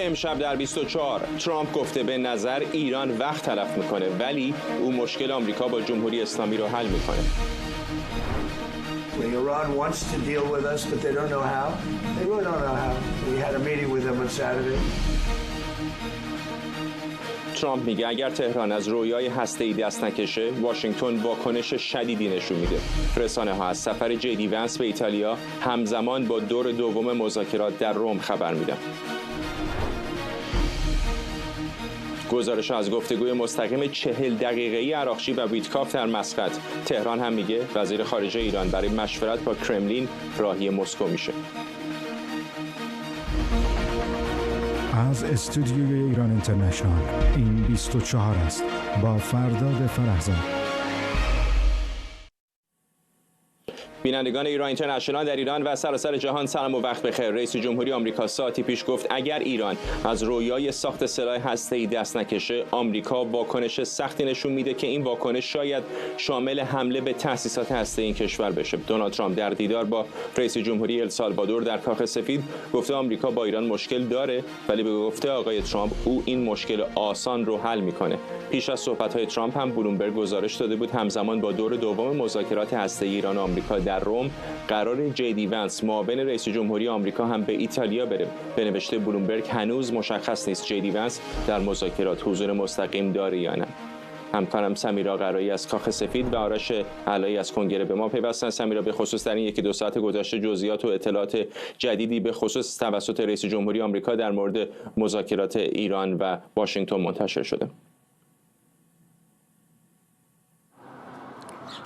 امشب در 24 ترامپ گفته به نظر ایران وقت تلف میکنه ولی او مشکل آمریکا با جمهوری اسلامی رو حل میکنه. Iran wants to deal with us, but they don't know how. They really don't know how. We had a meeting with them on Saturday. ترامپ میگه اگر تهران از رویای هسته‌ای دست نکشه، واشنگتن واکنش شدیدی نشون میده. رسانه‌ها از سفر جدی ونس به ایتالیا همزمان با دور دوم مذاکرات در روم خبر میدن. گزارش از گفتگوی مستقیم 40 دقیقه‌ای عراقچی و ویتکاف در مسقط. تهران هم میگه وزیر خارجه ایران برای مشورت با کرملین راهی مسکو میشه. از استودیوی ایران اینترنشنال این 24 است با فرداد فرهزاد. بینندگان ایران اینترنشنال در ایران و سراسر جهان سلام و وقت بخیر. رئیس جمهوری آمریکا ساعتی پیش گفت اگر ایران از رویای ساخت سلاح هسته‌ای دست نکشه، آمریکا واکنش سختی نشون میده که این واکنش شاید شامل حمله به تأسیسات هسته‌ای این کشور بشه. دونالد ترامپ در دیدار با رئیس جمهوری السالوادور در کاخ سفید گفته آمریکا با ایران مشکل داره ولی به گفته آقای ترامپ او این مشکل آسان رو حل میکنه. پیش از صحبت‌های ترامپ هم بلومبرگ گزارش داده بود همزمان با دور دوم مذاکرات هسته‌ای ایران و آمریکا در روم قرار جدی ونس معاون رئیس جمهوری آمریکا هم به ایتالیا بره. به نوشته بلومبرگ هنوز مشخص نیست جدی ونس در مذاکرات حضور مستقیم داره یا نه. همکارم سمیرا قرایی از کاخ سفید و آرش علایی از کنگره به ما پیوستن. سمیرا، به خصوص در این 1-2 ساعت گذشته جزئیات و اطلاعات جدیدی به خصوص توسط رئیس جمهوری آمریکا در مورد مذاکرات ایران و واشنگتن منتشر شده.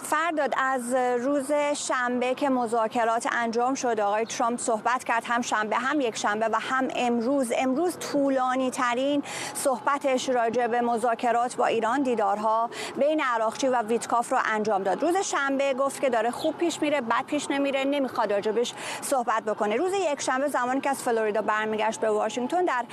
فرداد، از روز شنبه که مذاکرات انجام شد آقای ترامپ صحبت کرد، هم شنبه هم یک شنبه و هم امروز طولانی ترین صحبتش راجع به مذاکرات با ایران، دیدارها بین عراقچی و ویتکاف رو انجام داد. روز شنبه گفت که داره خوب پیش میره، بد پیش نمیره، نمیخواد راجبش صحبت بکنه. روز یک شنبه زمانی که از فلوریدا برمیگشت به واشنگتن در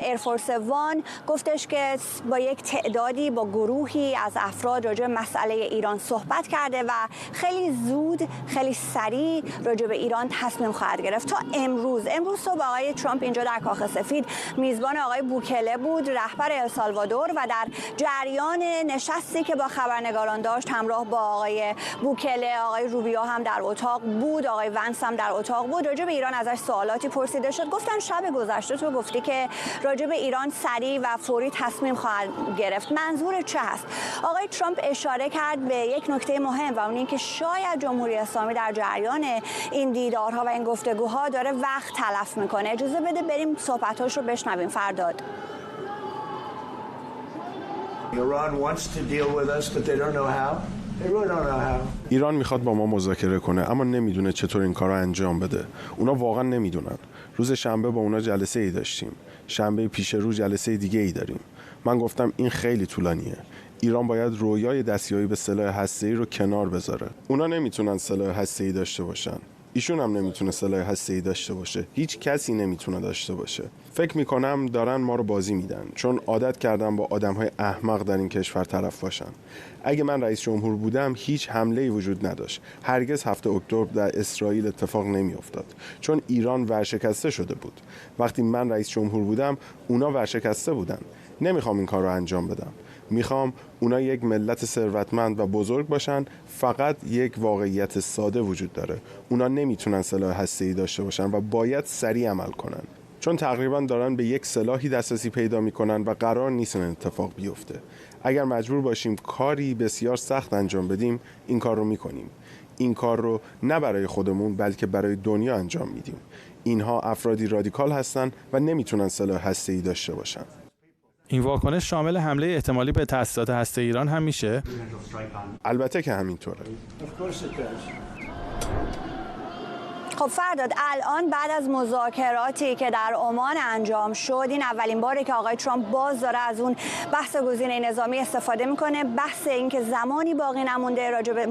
ایرفورس وان گفتش که با یک تعدادی، با گروهی از افراد راجع به مسئله ایران صحبت کرده و خیلی زود، خیلی سریع راجع به ایران تصمیم خواهد گرفت. تا امروز صبح آقای ترامپ اینجا در کاخ سفید میزبان آقای بوکله بود، رهبر السالوادور، و در جریان نشستی که با خبرنگاران داشت همراه با آقای بوکله، آقای روبیو هم در اتاق بود، آقای ونس هم در اتاق بود. راجع به ایران ازش سوالاتی پرسیده شد. گفتن شب گذشته تو گفتی که راجع به ایران سریع و فوری تصمیم خواهد گرفت، منظور چه هست؟ آقای ترامپ اشاره کرد به یک نکته مهم و اون این که شاید جمهوری اسلامی در جریان این دیدارها و این گفتگوها داره وقت تلف میکنه. اجازه بده بریم صحبتاش رو بشنویم. فرداد. ایران میخواد با ما مذاکره کنه اما نمیدونه چطور این کار رو انجام بده. اونا واقعا نمیدونن. روز شنبه با اونا جلسه ای داشتیم. شنبه پیش رو جلسه دیگه ای داریم. من گفتم این خیلی طولانیه. ایران باید رویای دستیابی به سلاح هسته‌ای رو کنار بذاره. اونا نمیتونن سلاح هسته‌ای داشته باشن. ایشون هم نمیتونه سلاح هسته‌ای داشته باشه. هیچ کسی نمیتونه داشته باشه. فکر میکنم دارن ما رو بازی میدن، چون عادت کردن با آدم‌های احمق در این کشور طرف باشن. اگه من رئیس جمهور بودم هیچ حمله‌ای وجود نداشت. هرگز 7 اکتبر در اسرائیل اتفاق نمیافتاد، چون ایران ورشکسته شده بود. وقتی من رئیس جمهور بودم اونا ورشکسته بودن. نمیخوام این کار رو انجام بدم. میخوام اونا یک ملت ثروتمند و بزرگ باشن. فقط یک واقعیت ساده وجود داره. اونا نمیتونن سلاح هسته‌ای داشته باشن و باید سریع عمل کنن، چون تقریبا دارن به یک سلاحی دسترسی پیدا میکنن و قرار نیست این اتفاق بیفته. اگر مجبور باشیم کاری بسیار سخت انجام بدیم، این کار رو میکنیم. این کار رو نه برای خودمون بلکه برای دنیا انجام میدیم. اینها افرادی رادیکال هستن و نمیتونن سلاح هسته‌ای داشته باشن. این واکنش شامل حمله احتمالی به تأسیسات هسته ایران هم میشه؟ البته که همینطوره. خب فرداد، الان بعد از مذاکراتی که در عمان انجام شد، این اولین باره که آقای ترامپ باز داره از اون بحث گزینه نظامی استفاده میکنه. بحث این که زمانی باقی نمونده راجع به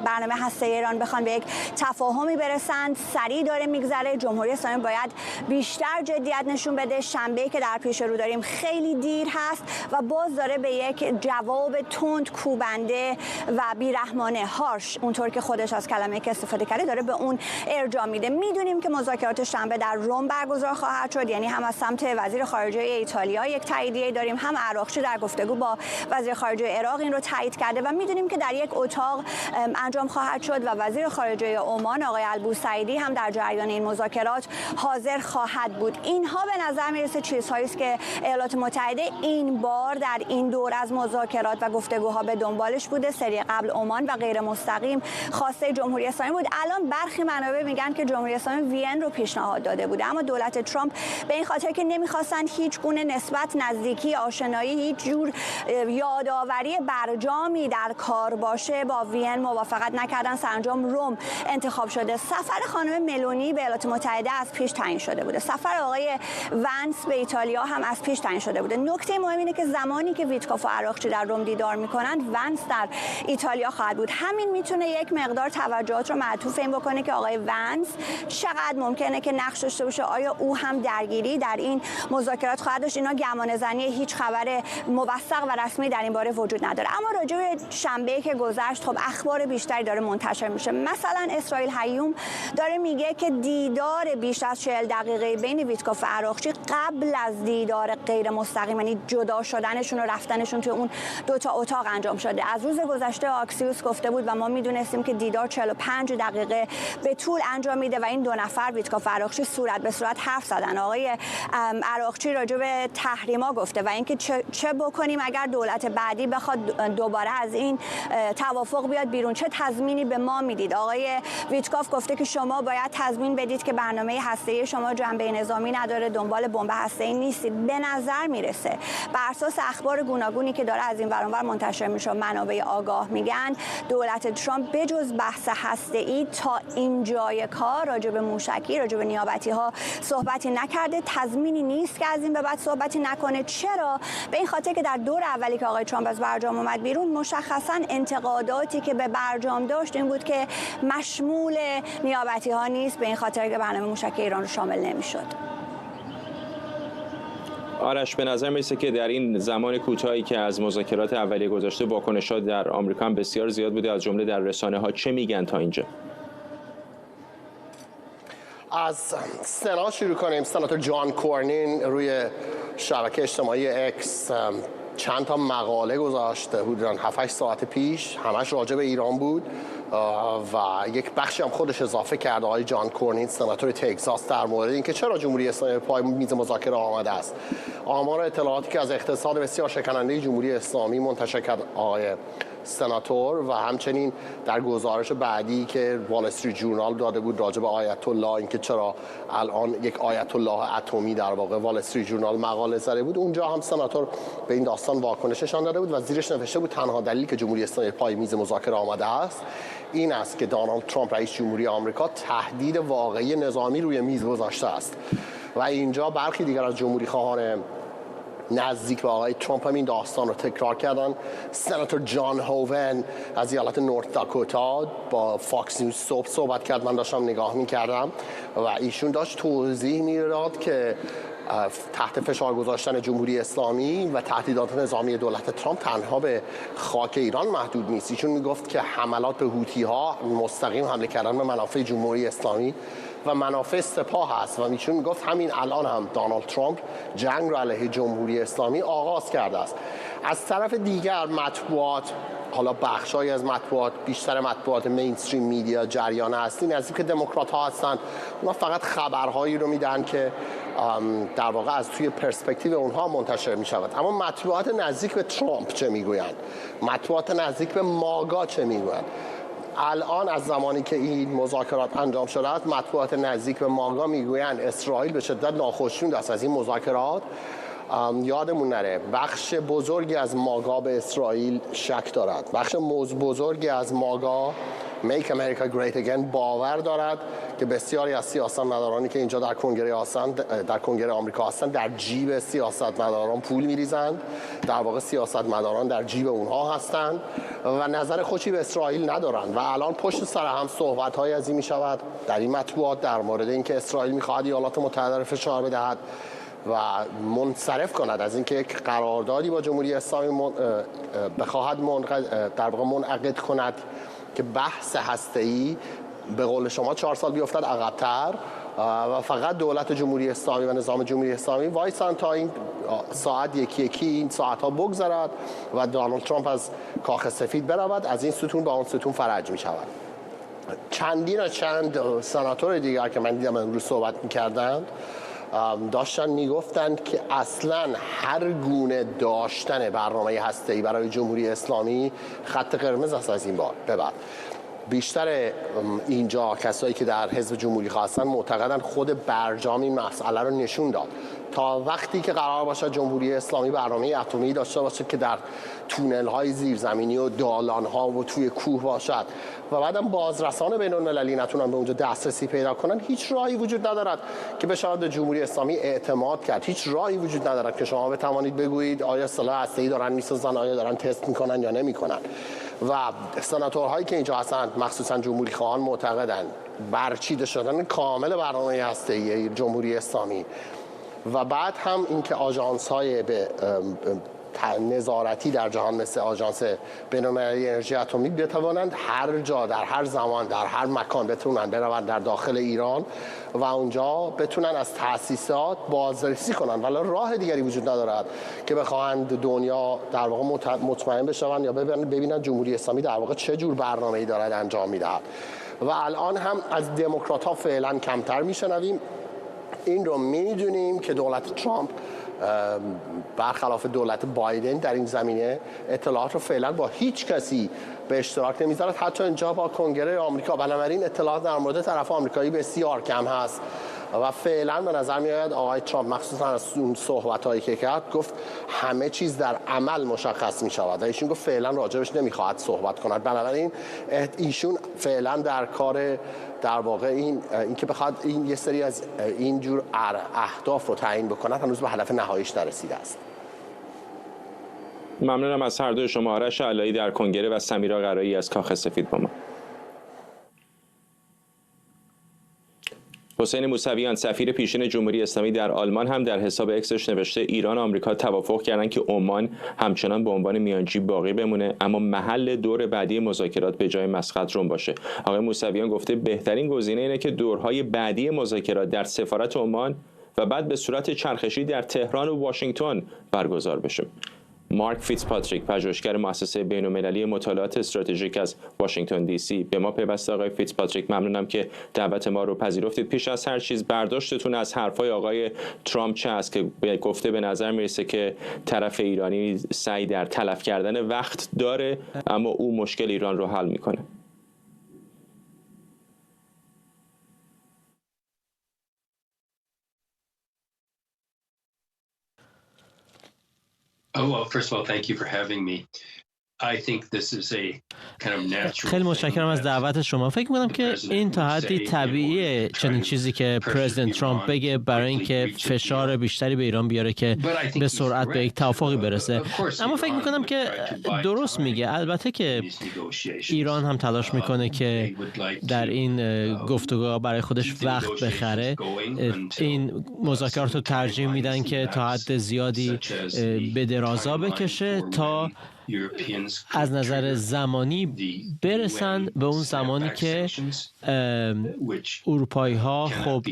برنامه هسته‌ای ایران بخوان به یک تفاهمی برسند سریع داره میگذره. جمهوری اسلامی باید بیشتر جدیت نشون بده. شنبه‌ای که در پیش رو داریم خیلی دیر هست و باز داره به یک جواب تند، کوبنده و بیرحمانه، هارش، اونطور که خودش از کلمه که استفاده کرده، داره به اون ارجاع انجام میده. میدونیم که مذاکرات شنبه در روم برگزار خواهد شد، یعنی هم از سمت وزیر خارجه ایتالیا یک تاییدیه داریم، هم عراقچی در گفتگو با وزیر خارجه عراق این رو تایید کرده و میدونیم که در یک اتاق انجام خواهد شد و وزیر خارجه عمان آقای البوسعیدی هم در جریان این مذاکرات حاضر خواهد بود. اینها به نظر میرسه چیزهایی است که ایالات متحده این بار در این دور از مذاکرات و گفتگوها به دنبالش بوده. سری قبل عمان و غیر مستقیم خواسته جمهوری اسلامی بود. الان برخی منابع میگن که جمهوری اسلامی وین رو پیشنهاد داده بوده، اما دولت ترامپ به این خاطر که نمیخواستن هیچ گونه نسبت، نزدیکی، آشنایی، هیچ جور یادآوری برجامی در کار باشه با وین موافقت نکردن. سرانجام روم انتخاب شده. سفر خانم ملونی به ایالات متحده از پیش تعیین شده بوده. سفر آقای ونس به ایتالیا هم از پیش تعیین شده بوده. نکته مهم اینه که زمانی که ویتکوف و عراقچی در روم دیدار میکنند، ونس در ایتالیا خواهد بود. همین میتونه یک مقدار توجهات رو معطوف این بکنه که آقای ونس چقدر ممکنه که نقش داشته باشه. آیا او هم درگیری در این مذاکرات خواهد داشت؟ اینا گمان زنی، هیچ خبر موثق و رسمی در این باره وجود نداره. اما راجع به شنبه که گذشت خب اخبار بیشتری داره منتشر میشه. مثلا اسرائیل هیوم داره میگه که دیدار بیش از 40 دقیقه بین ویتکوف و عراقچی قبل از دیدار غیر مستقیم، یعنی جدا شدنشون و رفتنشون توی اون دو تا اتاق انجام شده. از روز گذشته آکسیوس گفته بود و ما میدونستیم که دیدار 45 دقیقه به طول انجام میده و این دو نفر ویتکوف و عراقچی صورت به صورت حرف زدن. آقای عراقچی راجع به تحریما گفته و اینکه چه بکنیم اگر دولت بعدی بخواد دوباره از این توافق بیاد بیرون، چه تضمینی به ما میدید. آقای ویتکوف گفته که شما باید تضمین بدید که برنامه هسته‌ای شما جنبه نظامی نداره، دنبال بمب هسته‌ای نیستید. به نظر میرسه بر اساس اخبار گوناگونی که داره از این ور اون ور منتشر میشه، منابع آگاه میگن دولت ترامپ بجز بحث هسته‌ای تا اینجای کار راجع به موشکی، راجع به نیابتی ها صحبتی نکرده. تضمینی نیست که از این به بعد صحبتی نکنه. چرا؟ به این خاطر که در دور اولی که آقای ترامپ از برجام اومد بیرون، مشخصاً انتقاداتی که به برجام داشت این بود که مشمول نیابتی ها نیست، به این خاطر که برنامه موشکی ایران رو شامل نمیشد. آرش، به نظر میرسه که در این زمان کوتاهی که از مذاکرات اولیه گذشته واکنش‌ها در آمریکا هم بسیار زیاد بوده، از جمله در رسانه‌ها. چه میگن تا اینجا؟ از سنا شروع کنیم. سناتور جان کورنین روی شبکه اجتماعی اکس چند تا مقاله گذاشته حدوداً 7-8 ساعت پیش، همش راجع به ایران بود و یک بخشی هم خودش اضافه کرده. آقای جان کورنین سناتور تگزاس در مورد اینکه چرا جمهوری اسلامی پای میز مذاکره آمده است. آمار اطلاعاتی که از اقتصاد بسیار شکننده جمهوری اسلامی منتشر کرد آقای سناتور و همچنین در گزارش بعدی که وال استریت جورنال داده بود راجع به آیت الله، اینکه چرا الان یک آیت الله اتمی در واقع وال استریت جورنال مقاله زده بود، اونجا هم سناتور به این داستان واکنششان داده بود و زیرش نوشته بود تنها دلیلی که جمهوری اسلامی پای میز مذاکره آمده است این است که دونالد ترامپ رئیس جمهوری آمریکا تهدید واقعی نظامی روی میز گذاشته است. و اینجا برخی دیگر از جمهوری خواهان نزدیک به آقای ترامپ هم این داستان رو تکرار کردن. سناتور جان هوون از ایالت نورت داکوتا با فاکس نیوز صحبت کرد، من داشتم نگاه می‌کردم و ایشون داشت توضیح می‌داد که تحت فشار گذاشتن جمهوری اسلامی و تهدیدات نظامی دولت ترامپ تنها به خاک ایران محدود نیست. ایشون میگفت که حملات به هوتی‌ها مستقیم حمله کردن به منافع جمهوری اسلامی و منافع سپاه هست و ایشون میگفت همین الان هم دونالد ترامپ جنگ را علیه جمهوری اسلامی آغاز کرده است. از طرف دیگر مطبوعات، حالا بخشای از مطبوعات، بیشتر مطبوعات مینستریم میدیا جریان هستی نزدیک دموکرات ها هستن، اونا فقط خبرهایی رو میدن که در واقع از توی پرسپکتیو اونها منتشر می شود. اما مطبوعات نزدیک به ترامپ چه میگویند؟ مطبوعات نزدیک به ماگا چه میگویند؟ الان از زمانی که این مذاکرات انجام شده است، مطبوعات نزدیک به ماگا میگویند اسرائیل به شدت ناخوشنود است از این مذاکرات. یادمون نره بخش بزرگی از ماگا به اسرائیل شک دارد. بخش بزرگی از ماگا Make America Great Again باور دارد که بسیاری از سیاستمدارانی که اینجا در کنگره آمریکا هستند در جیب سیاستمداران پول میریزند. در واقع سیاستمداران در جیب اونها هستند و نظر خوشی به اسرائیل ندارند و الان پشت سر هم صحبت‌های از این می‌شود در این مطبوعات در مورد اینکه اسرائیل می‌خواهد ایالات متحده را فشار بدهد و منصرف کند از اینکه یک قراردادی با جمهوری اسلامی بخواهد در واقع منعقد کند که بحث هسته‌ای به قول شما 4 سال بیفتد عقب‌تر و فقط دولت جمهوری اسلامی و نظام جمهوری اسلامی وایسن تا این ساعت یکی این ساعت‌ها بگذرد و دونالد ترامپ از کاخ سفید برود، از این ستون به اون ستون فرج می‌شود. چند سناتور دیگر که من دیدم امروز صحبت می‌کردند داشتن میگفتند که اصلا هر گونه داشتن برنامه هسته‌ای برای جمهوری اسلامی خط قرمز است از این بار به بعد. بیشتر اینجا کسایی که در حزب جمهوری هستن معتقدن خود برجام این مسئله رو نشون داد. تا وقتی که قرار باشه جمهوری اسلامی برنامه اتمی داشته باشه که در تونل های زیرزمینی و دالان ها و توی کوه باشد و بعدم بازرسان بین المللی نتونن به اونجا دسترسی پیدا کنن، هیچ راهی وجود ندارد که بشه به جمهوری اسلامی اعتماد کرد. هیچ راهی وجود ندارد که شما بتوانید بگویید آیا سلاح هسته‌ای دارن میسازن، آیا دارن تست میکنن یا نمیکنن. و سناتورهایی که اینجا هستند مخصوصا جمهوری خواهان معتقدند برچیده شدن کامل برنامه هسته‌ای جمهوری اسلامی و بعد هم اینکه آژانس‌های به نظارتی در جهان مثل آژانس بین‌المللی انرژی اتمی بتوانند هر جا در هر زمان در هر مکان بتونن بروند در داخل ایران و اونجا بتونن از تأسیسات بازرسی کنن، ولی راه دیگری وجود ندارد که بخواهند دنیا در واقع مطمئن بشوند یا ببینن جمهوری اسلامی در واقع چه جور برنامه‌ای دارد انجام میدهد. و الان هم از دموکرات‌ها فعلا کمتر میشنویم. این رو میدونیم که دولت ترامپ برخلاف دولت بایدن در این زمینه اطلاعات رو فعلا با هیچ کسی به اشتراک نمیذارد، حتی اینجا با کنگره آمریکا. بنابراین اطلاعات در مورد طرف آمریکایی بسیار کم هست و فعلا به نظر میاد آقای ترامپ مخصوصا از اون صحبتایی که کرد گفت همه چیز در عمل مشخص می شود و ایشون گفت فعلا راجبش نمیخواهد صحبت کند. بنابراین ایشون فعلا در کار در واقع این که بخواد این یه سری از این جور اهداف رو تعیین بکند هنوز به هدف نهاییش نرسیده است. ممنونم از هر دوی شما. آرش علایی در کنگره و سمیرا قرایی از کاخ سفید با ما. حسین موسویان سفیر پیشین جمهوری اسلامی در آلمان هم در حساب اکسش نوشته ایران و آمریکا توافق کردند که عمان همچنان به عنوان میانجی باقی بمونه اما محل دور بعدی مذاکرات به جای مسقط روم باشه. آقای موسویان گفته بهترین گزینه اینه که دورهای بعدی مذاکرات در سفارت عمان و بعد به صورت چرخشی در تهران و واشنگتن برگزار بشه. مارک فیتزپاتریک پژوهشگر مؤسسه بین‌المللی مطالعات استراتژیک از واشنگتن دی سی به ما پیوسته. آقای فیتزپاتریک ممنونم که دعوت ما رو پذیرفتید. پیش از هر چیز برداشتتون از حرفای آقای ترامپ چه است که گفته به نظر میرسه که طرف ایرانی سعی در تلف کردن وقت داره اما او مشکل ایران رو حل میکنه؟ Oh, well, first of all, thank you for having me. I think this is a kind of natural. خیلی متشکرم از دعوت شما. فکر می‌کنم که این تا حدی طبیعیه چنین چیزی که پرزیدنت ترامپ بگه برای اینکه فشار بیشتری به ایران بیاره که به سرعت به یک توافقی برسه. اما فکر می‌کنم که درست میگه. البته که ایران هم تلاش میکنه که در این گفتگوها برای خودش وقت بخره. این مذاکرات رو ترجیح میدن که تا حد زیادی به درازا بکشه تا از نظر زمانی برسن به اون زمانی که اروپایی ها خب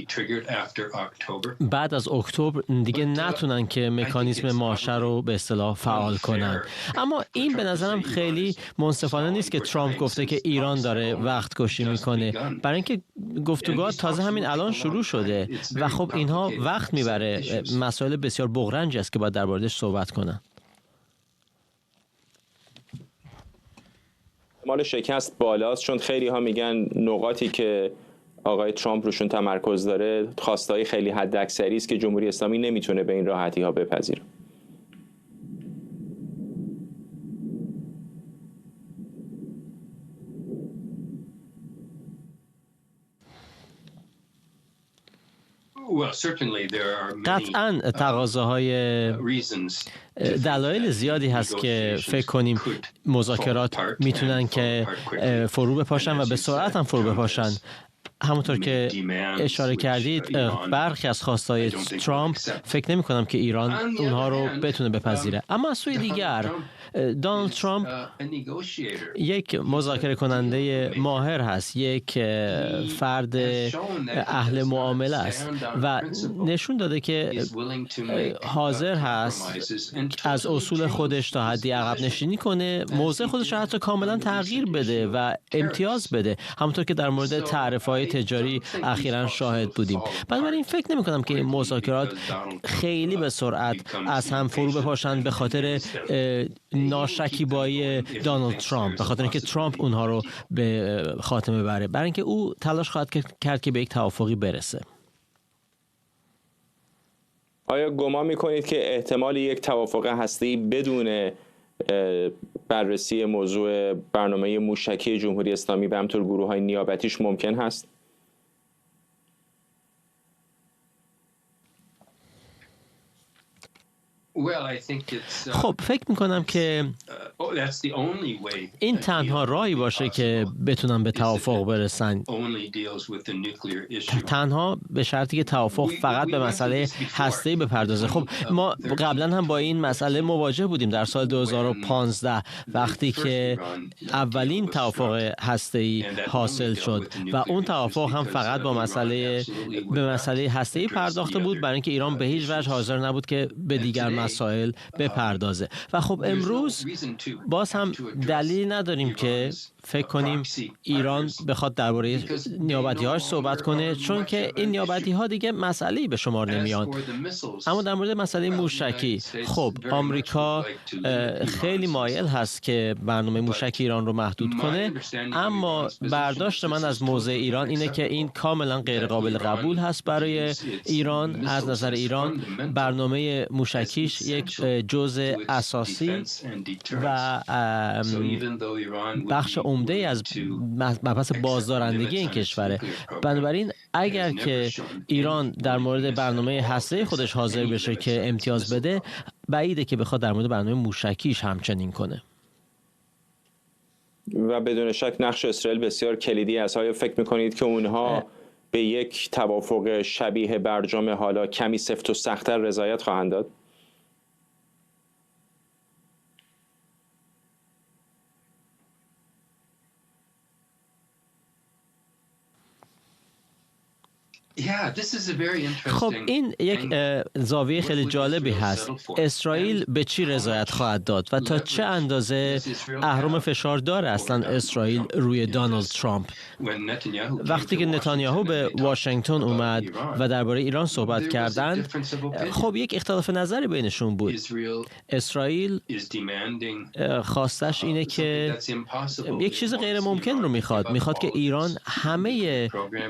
بعد از اکتبر دیگه نتونن که مکانیزم ماشه رو به اصطلاح فعال کنن. اما این به نظرم خیلی منصفانه نیست که ترامپ گفته که ایران داره وقت کشی میکنه، برای اینکه گفتگوها تازه همین الان شروع شده و خب اینها وقت میبره. مسائل بسیار بغرنجی است که باید در موردش صحبت کنن. احتمال شکست بالاست چون خیلی ها میگن نقاطی که آقای ترامپ روشون تمرکز داره خواستای خیلی حداکثری است که جمهوری اسلامی نمیتونه به این راحتی ها بپذیره. قطعاً تقاضاهای دلایل زیادی هست که فکر کنیم مذاکرات میتونن که فرو بپاشن و به سرعت هم فرو بپاشن. همونطور که اشاره کردید برخی از خواستهای ترامپ فکر نمی کنم که ایران اونها رو بتونه بپذیره. اما از سوی دیگر دونالد ترامپ یک مذاکره کننده ماهر هست، یک فرد اهل معامله است و نشون داده که حاضر هست از اصول خودش تا حدی عقب نشینی کنه، موضع خودش رو حتی کاملا تغییر بده و امتیاز بده، همونطور که در مورد تعرفه‌های تجاری اخیراً شاهد بودیم. بنابراین فکر نمی کنم که این مذاکرات خیلی به سرعت از هم فرو بپاشند به خاطر ناشکیبایی دونالد ترامپ، به خاطر اینکه ترامپ اونها رو به خاتمه ببره، برای اینکه او تلاش خواهد کرد که به یک توافقی برسه. آیا گمان می‌کنید که احتمال یک توافق هسته‌ای بدون بررسی موضوع برنامه موشکی جمهوری اسلامی و همینطور گروه‌های نیابتیش ممکن هست؟ خب فکر میکنم که این تنها راهی باشه که بتونن به توافق برسن، تنها به شرطی که توافق فقط به مسئله هسته‌ای بپردازه. خب ما قبلا هم با این مسئله مواجه بودیم در سال 2015 وقتی که اولین توافق هسته‌ای حاصل شد و اون توافق هم فقط به مسئله هسته‌ای پرداخته بود، برای اینکه ایران به هیچ وجه حاضر نبود که به دیگر مسائل بپردازه. و خب امروز باز هم دلیل نداریم که فکر کنیم ایران بخواد درباره نیابتی‌هاش صحبت کنه، چون که این نیابتی‌ها دیگه مسئله‌ای به شمار نمیان. اما در مورد مسئله موشکی، خب آمریکا خیلی مایل هست که برنامه موشکی ایران رو محدود کنه، اما برداشت من از موضع ایران اینه که این کاملا غیر قابل قبول هست برای ایران. از نظر ایران برنامه موشکیش یک جزء اساسی و بخش عمده از مبحث بازدارندگی این کشوره. بنابراین اگر که ایران در مورد برنامه هسته‌ای خودش حاضر بشه که امتیاز بده، بعیده که بخواد در مورد برنامه موشکیش همچنین کنه. و بدون شک نقش اسرائیل بسیار کلیدی است. آیا فکر می‌کنید که اونها به یک توافق شبیه برجام حالا کمی سفت و سخت‌تر رضایت خواهند داد؟ خب این یک زاویه خیلی جالبی هست. اسرائیل به چی رضایت خواهد داد و تا چه اندازه اهرم فشار داره اصلا اسرائیل روی دونالد ترامپ؟ وقتی که نتانیاهو به واشنگتن اومد و درباره ایران صحبت کردند، خب یک اختلاف نظری بینشون بود. اسرائیل خواستش اینه که یک چیز غیر ممکن رو میخواد که ایران همه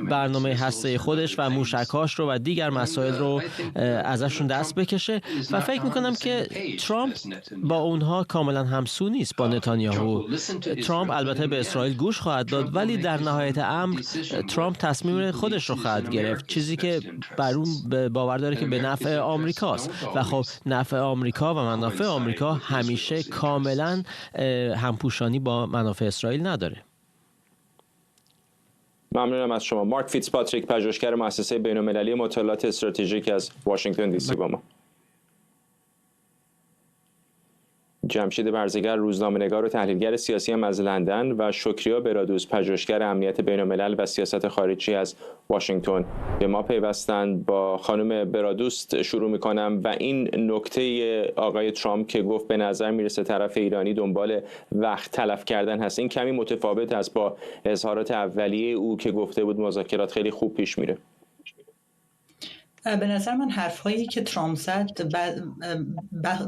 برنامه هسته‌ای خودش و موشکاش رو و دیگر مسائل رو ازشون دست بکشه و فکر میکنم که ترامپ با اونها کاملا همسو نیست با نتانیاهو. ترامپ البته به اسرائیل گوش خواهد داد، ولی در نهایت امر ترامپ تصمیم خودش رو خواهد گرفت، چیزی که بر اون باور داره که به نفع آمریکاست. و خب نفع آمریکا و منافع آمریکا همیشه کاملا همپوشانی با منافع اسرائیل نداره. ممنونم از شما. مارک فیتزپاتریک، پژوهشگر مؤسسه بین‌المللی مطالعات استراتژیک از واشنگتن دی سی با ما. جمشید برزگر، روزنامه‌نگار و تحلیلگر سیاسی هم از لندن، و شکریا برادوس، پژوهشگر امنیت بین‌الملل و سیاست خارجی از واشنگتن به ما پیوستند. با خانم برادوس شروع می‌کنم و این نکته آقای ترامپ که گفت به نظر میرسه طرف ایرانی دنبال وقت تلف کردن هست، این کمی متفاوت است با اظهارات اولیه او که گفته بود مذاکرات خیلی خوب پیش میره. به نظر من حرفایی که ترامپ زد،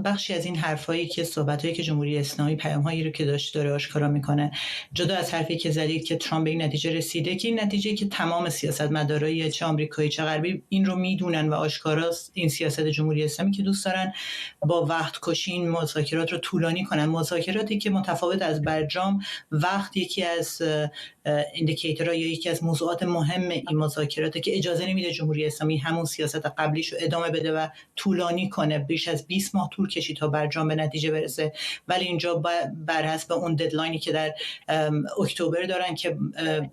بخشی از این حرفایی که صحبتایی که جمهوری اسلامی پیام‌هایی رو که داره آشکارا میکنه، جدا از حرفی که زدید که ترامپ به این نتیجه رسیده که این نتیجه که تمام سیاستمدارای چه آمریکایی چه غربی این رو میدونن و آشکاراست، این سیاست جمهوری اسلامی که دوست دارن با وقت کشی این مذاکرات رو طولانی کنن، مذاکراتی که متفاوت از برجام وقت یکی از ایندیکیتورها یا یکی از موضوعات مهم این مذاکراتی که اجازه نمیده جمهوری اسلامی همون سیاست قبلیش رو ادامه بده و طولانی کنه. بیش از 20 ماه طول کشید تا برجام به نتیجه برسه، ولی اینجا بر حسب اون ددلاینی که در اکتبر دارن که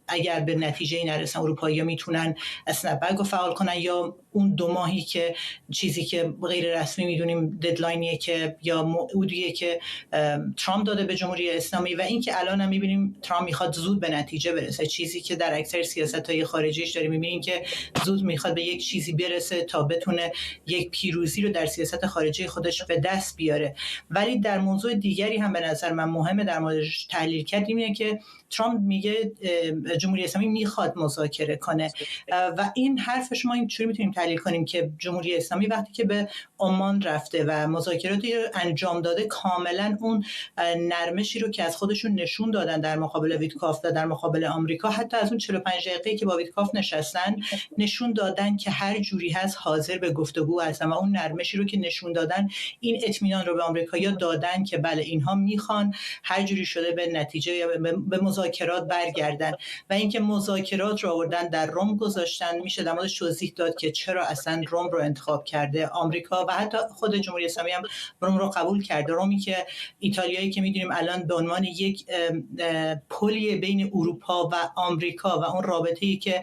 اگر به نتیجه نرسن اروپایی‌ها میتونن اسنپ بک رو فعال کنن، یا اون 2 ماهی که چیزی که غیر رسمی میدونیم ددلاینیه که یا موعودیه که ترامپ داده به جمهوری اسلامی، و اینکه الان هم میبینیم ترامپ میخواد زود به نتیجه برسه، چیزی که در اکثر سیاست‌های خارجیش داریم میبینیم که زود میخواد به یک چیزی برسه تا بتونه یک پیروزی رو در سیاست خارجی خودش به دست بیاره. ولی در موضوع دیگری هم به نظر من مهمه در موردش تحلیل کردیم، اینه که ترامپ میگه جمهوری اسلامی میخواد مذاکره کنه و این حرفش ما اینجوری میتونیم تحلیل کنیم که جمهوری اسلامی وقتی که به عمان رفته و مذاکراتی انجام داده، کاملا اون نرمشی رو که از خودشون نشون دادن در مقابل ویتکاف و در مقابل آمریکا، حتی از اون 45 دقیقه‌ای که با ویتکاف نشستن نشون دادن که هر جوری هست حاضر به گفتگو هستن، و اون نرمشی رو که نشون دادن این اطمینان رو به آمریکایی‌ها دادن که بله اینها میخوان هر جوری شده به نتیجه یا به مذاکرات برگردن. و اینکه مذاکرات رو آوردن در روم گذاشتن، میشه در موردش توضیح داد که چرا اصلا روم رو انتخاب کرده آمریکا، و حتی خود جمهوری اسلامی هم روم رو قبول کرده. رومی که ایتالیایی که میدونیم الان به عنوان یک پلی بین اروپا و آمریکا و اون رابطه‌ای که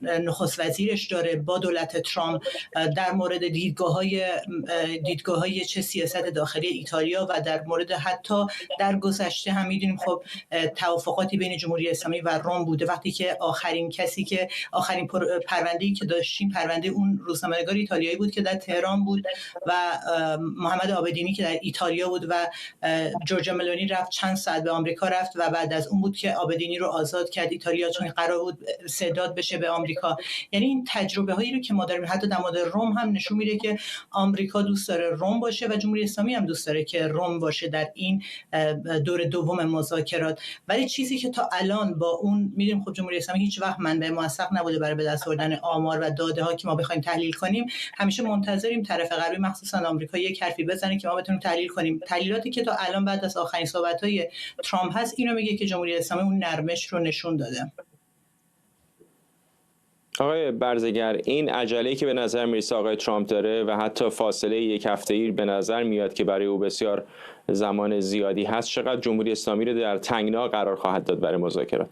نخست وزیرش داره با دولت ترامپ در مورد دیدگاه‌های چه سیاست داخلی ایتالیا و در مورد حتی در گذشته هم میدونیم خب توافقاتی بین جمهوری اسلامی و روم بوده. وقتی که آخرین پرونده‌ای که داشتیم پرونده اون روزنامه‌نگار ایتالیایی بود که در تهران بود و محمد عابدینی که در ایتالیا بود و جورجیا ملونی رفت چند ساعت به آمریکا رفت و بعد از اون بود که عابدینی رو آزاد کرد ایتالیا، چون قرار بود استعداد بشه به آمریکا. یعنی این تجربه هایی رو که ما داریم حتی در مورد روم هم نشون میده که آمریکا دوست داره روم باشه و جمهوری اسلامی هم دوست داره که روم باشه در این دور دوم مذاکرات. ولی چیزی که تا الان با اون میدونیم خب جمهوری اسلامی هیچ وقت منبع موثق نبوده برای به دست آوردن آمار و داده ها که ما بخوایم تحلیل کنیم. همیشه منتظریم طرف غربی مخصوصا آمریکا یک حرفی بزنه که ما بتونیم تحلیل کنیم. تحلیلاتی که تا الان بعد از آخرین صحبت‌های ترامپ هست اینو میگه که جمهوری اسلامی اون نرمش رو نشون داده. آقای برزگر، این عجله‌ای که به نظر میرسه آقای ترامپ داره و حتی فاصله یک هفته‌ای به نظر میاد که برای او بسیار زمان زیادی هست، چقدر جمهوری اسلامی رو در تنگنا قرار خواهد داد برای مذاکرات؟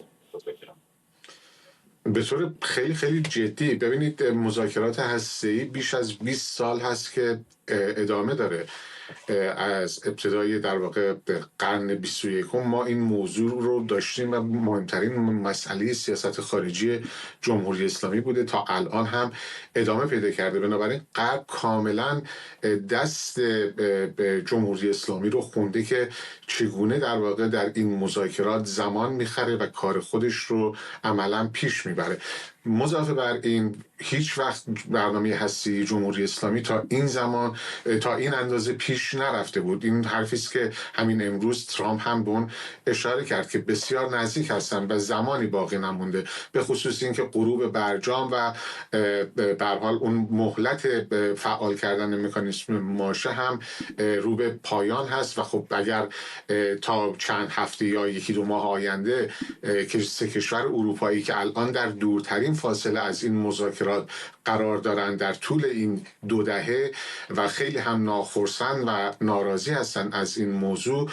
به طور خیلی خیلی جدی. ببینید مذاکرات هسته‌ای بیش از 20 سال هست که ادامه داره. از ابتدای در واقع قرن 21 ما این موضوع رو داشتیم و مهمترین مسئله سیاست خارجی جمهوری اسلامی بوده، تا الان هم ادامه پیدا کرده. بنابراین غرب کاملا دست به جمهوری اسلامی رو خونده که چگونه در واقع در این مذاکرات زمان میخره و کار خودش رو عملا پیش میبره. مضافه بر این هیچ وقت برنامه هستی جمهوری اسلامی تا این زمان تا این اندازه پیش نرفته بود. این حرفی است که همین امروز ترامپ هم به اون اشاره کرد که بسیار نزدیک هستن و زمانی باقی نمونده، به خصوص اینکه غروب برجام و به هر حال اون مهلت فعال کردن مکانیسم ماشه هم رو به پایان هست و خب اگر تا چند هفته یا یکی دو ماه آینده که سه کشور اروپایی که الان در دورترین فاصله از این مذاکرات قرار دارن در طول این 2 دهه و خیلی هم ناخرسند و ناراضی هستن از این موضوع،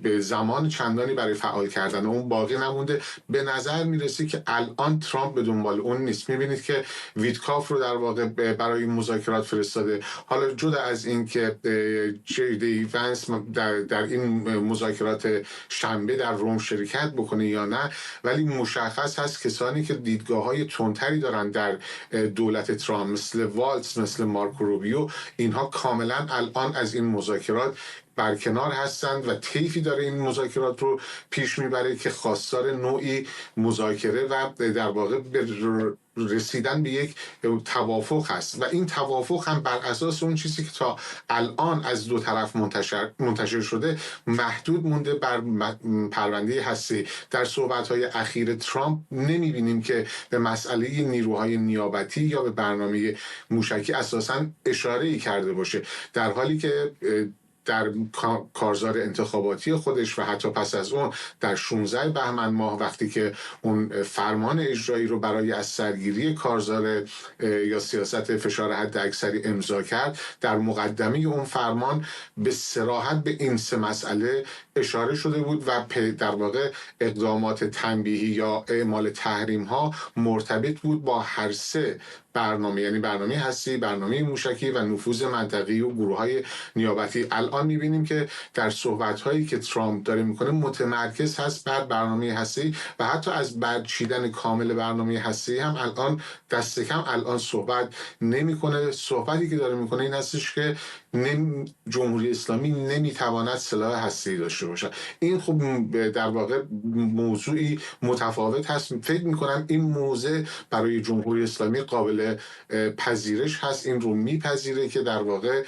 به زمان چندانی برای فعال کردن اون باقی نمونده. به نظر میرسه که الان ترامپ به دنبال اون نیست. میبینید که ویتکاف رو در واقع برای مذاکرات فرستاده. حالا جدا از این که جی دی ونس در این مذاکرات شنبه در روم شرکت بکنه یا نه، ولی مشخص هست کسانی که دیدگاه‌های تندتری دارن در دولت ترامپ مثل والتز، مثل مارکو روبیو، اینها کاملا الان از این مذاکرات برکنار هستند و طیفی داره این مذاکرات رو پیش میبره که خواستار نوعی مذاکره و در واقع رسیدن به یک توافق هست و این توافق هم بر اساس اون چیزی که تا الان از دو طرف منتشر شده محدود مونده بر پرونده هستی. در صحبت‌های اخیر ترامپ نمی‌بینیم که به مسئله نیروهای نیابتی یا به برنامه موشکی اساساً اشاره‌ای کرده باشه، در حالی که در کارزار انتخاباتی خودش و حتی پس از اون در 16 بهمن ماه وقتی که اون فرمان اجرایی رو برای از سرگیری کارزار یا سیاست فشار حداکثری امضا کرد، در مقدمه اون فرمان به صراحت به این سه مسئله اشاره شده بود و در واقع اقدامات تنبیهی یا اعمال تحریم ها مرتبط بود با هر سه برنامه، یعنی برنامه هستی، برنامه موشکی و نفوذ منطقی و گروه‌های نیابتی. الان می‌بینیم که در صحبت‌هایی که ترامپ داره می‌کنه متمرکز هست بر برنامه هستی و حتی از برچیدن کامل برنامه هستی هم الان دست کم الان صحبت نمی‌کنه. صحبتی که داره می‌کنه این هستش که جمهوری اسلامی نمی‌تواند سلاح هستی داشته باشه. این خب در واقع موضوعی متفاوت هست. فکر می‌کنم این موضوع برای جمهوری اسلامی قابل پذیرش هست. این رو میپذیره که در واقع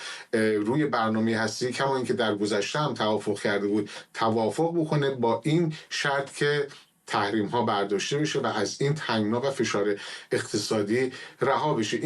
روی برنامه هستی کما اینکه در گذشته هم توافق کرده بود توافق بکنه با این شرط که تحریم ها برداشته بشه و از این تنگنا و فشار اقتصادی رها بشه.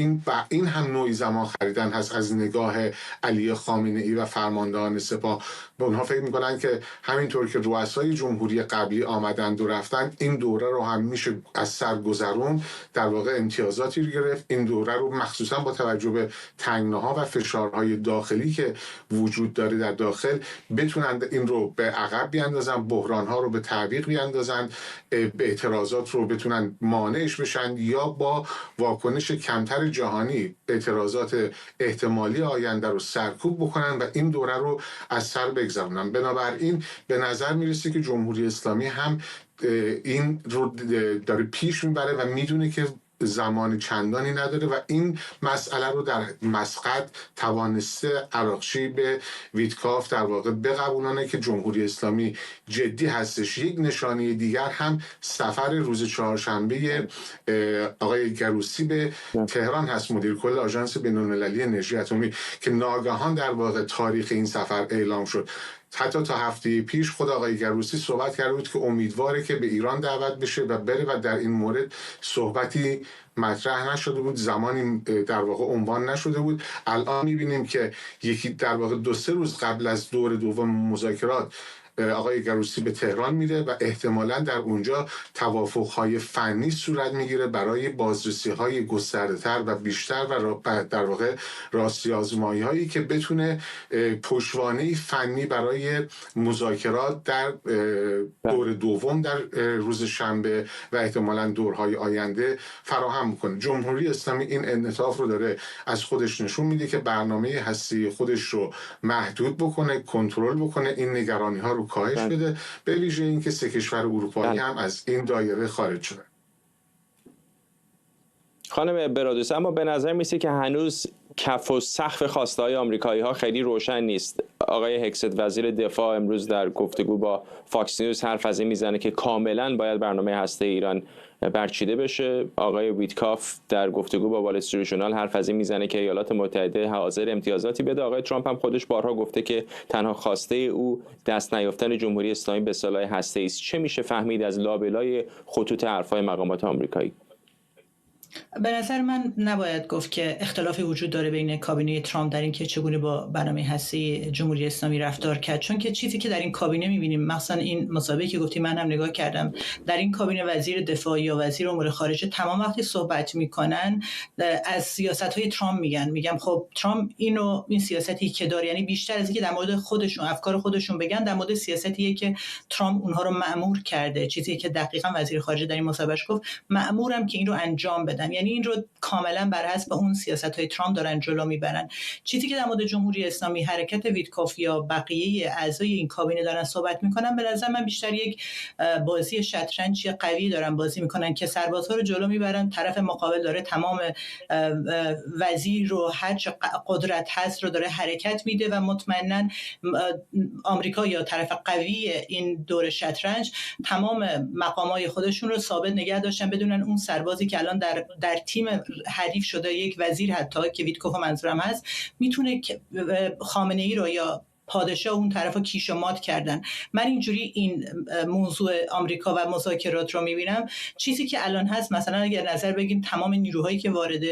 این هم نوعی زمان خریدن هست از نگاه علی خامنه ای و فرماندهان سپاه. به اونها فکر میکنن که همینطور که رؤسای جمهوری قبلی آمدند و رفتن، این دوره رو هم میشه از سر گذرون، در واقع امتیازاتی رو گرفت. این دوره رو مخصوصا با توجه به تنگناها و فشارهای داخلی که وجود داره در داخل بتونن این رو به عقب بیاندازن، بحرانها رو به تعویق بیاندازن، به اعتراضات رو بتونن مانعش بشن یا با واکنش کمتر جهانی اعتراضات احتمالی آینده رو سرکوب بکنن و این دوره رو از سر بگذرونن. بنابراین به نظر میرسه که جمهوری اسلامی هم این رو داره پیش میبره و میدونه که زمان چندانی نداره و این مسئله رو در مسقط توانسته عراقچی به ویتکاف در واقع بقبولانه که جمهوری اسلامی جدی هستش. یک نشانه دیگر هم سفر روز چهارشنبه آقای گروسی به تهران هست، مدیر کل آژانس بین‌المللی انرژی اتمی، که ناگهان در واقع تاریخ این سفر اعلام شد. حتی تا هفته پیش خود آقای گروسی صحبت کرده بود که امیدواره که به ایران دعوت بشه و بره و در این مورد صحبتی مطرح نشده بود، زمانی در واقع عنوان نشده بود. الان می‌بینیم که یکی در واقع 2-3 روز قبل از دور دوم مذاکرات آقای گروسی به تهران میره و احتمالاً در اونجا توافق‌های فنی صورت میگیره برای بازرسی‌های گسترده‌تر و بیشتر و در واقع راستی آزمایی‌هایی که بتونه پشتوانه فنی برای مذاکرات در دور دوم در روز شنبه و احتمالاً دورهای آینده فراهم کنه. جمهوری اسلامی این انعطاف رو داره از خودش نشون میده که برنامه هستی خودش رو محدود بکنه، کنترل بکنه، این نگرانی‌ها رو کاهش بده، به ویژه اینکه 3 کشور اروپایی هم از این دایره خارج شدن. خانم برادوس، اما به نظر میسه که هنوز کف و سقف خواسته‌های آمریکایی‌ها خیلی روشن نیست. آقای هکست وزیر دفاع امروز در گفتگو با فاکس نیوز حرف از این میزنه که کاملا باید برنامه هسته ایران برچیده بشه. آقای ویتکاف در گفتگو با وال استریت ژورنال حرف از این میزنه که ایالات متحده حاضر امتیازاتی بده. آقای ترامپ هم خودش بارها گفته که تنها خواسته او دست نیافتن جمهوری اسلامی به سلاح هسته‌ای است. چه میشه فهمید از لابلای خطوط حرف‌های مقامات آمریکایی؟ به نظر من نباید گفت که اختلافی وجود داره بین کابینه ترامپ در اینکه چگونه با برنامه هسته جمهوری اسلامی رفتار کرد، چون که چیزی که در این کابینه می‌بینیم، مثلا این مسابقه که گفتی من هم نگاه کردم، در این کابینه وزیر دفاع یا وزیر امور خارجه تمام وقتی صحبت میکنن از سیاست‌های ترامپ میگن خب ترامپ این سیاستی که داره، یعنی بیشتر از اینکه در مورد خودشون افکار خودشون بگن، در مورد سیاستیه که ترامپ اونها رو مأمور کرده، چیزی که دقیقاً وزیر خارجه در این مسابقه گفت، مأمورم که این رو انجام بدن، یعنی این رو کاملا بر حسب اون سیاست‌های ترامپ دارن جلو میبرن. چیزی که در مورد جمهوری اسلامی حرکت ویتکاف یا بقیه اعضای این کابینه دارن صحبت میکنن، به نظر من بیشتر یک بازی شطرنج قوی دارن بازی میکنن که سربازها رو جلو میبرن، طرف مقابل داره تمام وزیر رو هر چه قدرت هست رو داره حرکت میده و مطمئنا آمریکا یا طرف قوی این دور شطرنج تمام مقامات خودشون رو ثابت نگه داشتن، بدونن اون سربازی که الان در تیم حریف شده، یک وزیر حتی که ویتکوف منظورم هست، میتونه خامنه ای رو یا پادشاه اون طرفا کیش و مات کردن. من اینجوری این موضوع آمریکا و مذاکرات رو میبینم. چیزی که الان هست، مثلا اگر نظر بگیم تمام نیروهایی که وارد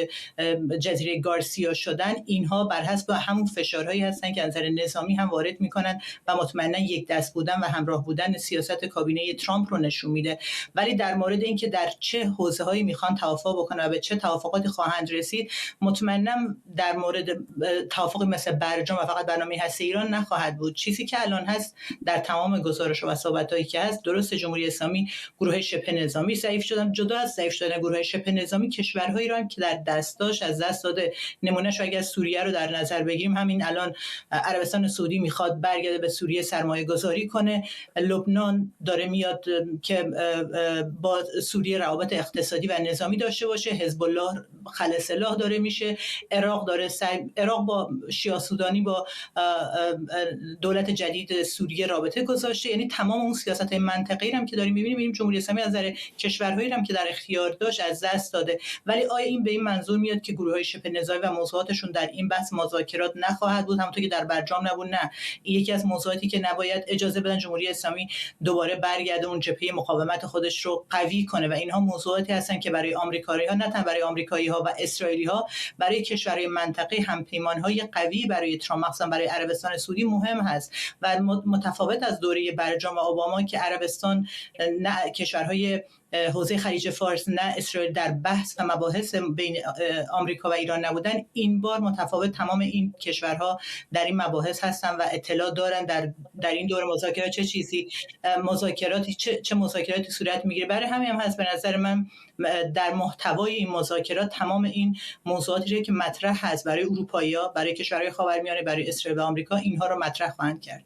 جزیره گارسیا شدن، اینها بر حسب همون فشارهایی هستن که از نظر نظامی هم وارد میکنن و مطمئنا یک دست بودن و همراه بودن سیاست کابینه ترامپ رو نشون میده. ولی در مورد اینکه در چه حوزه‌هایی میخوان توافق بکنن و به چه توافقاتی خواهند رسید، مطمئنا در مورد توافق مثل برجام و فقط برنامه هسته ایران نخواهد بود. چیزی که الان هست در تمام گزارش و صحبتایی که هست، درست جمهوری اسلامی گروه شبه نظامی ضعیف شدن، جدا از ضعیف شدن گروه شبه نظامی کشورهایی رو هم که در دستاش از دست داده. نمونهش اگر سوریه رو در نظر بگیریم، همین الان عربستان سعودی میخواد برگرده به سوریه سرمایه گذاری کنه، لبنان داره میاد که با سوریه روابط اقتصادی و نظامی داشته باشه، حزب الله خلع سلاح داره میشه، عراق با شیعه سودانی با دولت جدید سوریه رابطه گذاشته. یعنی تمام اون سیاست منطقه‌ای هم که داریم می‌بینیم جمهوری اسلامی از نظر کشورهایی هم که در اختیار داشت از دست داده. ولی آیا این به این منظور میاد که گروه‌های شبه نظامی و موضوعاتشون در این بحث مذاکرات نخواهد بود، همونطور که در برجام نبود؟ نه، این یکی از موضوعاتی که نباید اجازه بدن جمهوری اسلامی دوباره برگرده اون جبهه مقاومت خودش رو قوی کنه. و اینها موضوعاتی هستن که برای آمریکایی‌ها، نه تنها برای آمریکایی‌ها و اسرائیلی‌ها، برای کشورهای منطقه هم پیمان‌های قوی برای ترامپ، مثلا برای عربستان سعودی مهم هست. و متفاوت از دوره برجام و اوباما که عربستان نه کشورهای حوزه خلیج فارس نه اسرائیل در بحث و مباحث بین آمریکا و ایران نبودن، این بار متفاوت تمام این کشورها در این مباحث هستن و اطلاع دارن در این دور مذاکرات چه چیزی مذاکراتی چه مذاکراتی صورت میگیره. برای همین هم هست به نظر من در محتوای این مذاکرات تمام این موضوعاتی که مطرح هست برای اروپایی‌ها، برای کشورهای خاورمیانه، برای اسرائیل و آمریکا، اینها رو مطرح خواهند کرد.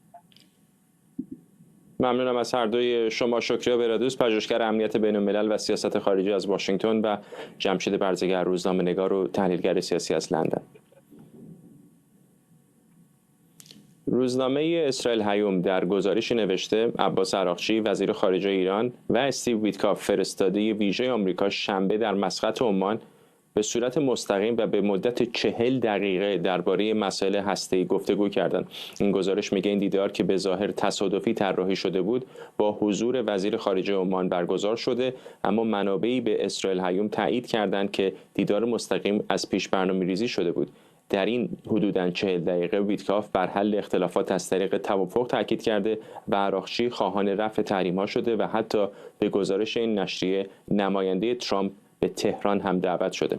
ممنونم از هر دوی شما. شکریا برادوس، پژوهشگر امنیت بین الملل و سیاست خارجی از واشنگتن، و جمشید برزگر، روزنامه‌نگار و تحلیلگر سیاسی از لندن. روزنامه اسرائیل هیوم در گزارشی نوشته عباس عراقچی، وزیر خارجه ایران، و استیو ویتکاف، فرستاده ویژه آمریکا، شنبه در مسقط عمان به صورت مستقیم و به مدت 40 دقیقه درباره مسائل هسته‌ای گفتگو کردند. این گزارش میگه این دیدار که به ظاهر تصادفی طراحی شده بود با حضور وزیر خارجه عمان برگزار شده، اما منابعی به اسرائیل هیوم تایید کردند که دیدار مستقیم از پیش برنامه‌ریزی شده بود. در این حدوداً 40 دقیقه ویتکاف بر حل اختلافات از طریق توافق تاکید کرده و عراقچی خواهان رفع تحریم‌ها شده و حتی به گزارش این نشریه نماینده ترامپ به تهران هم دعوت شده.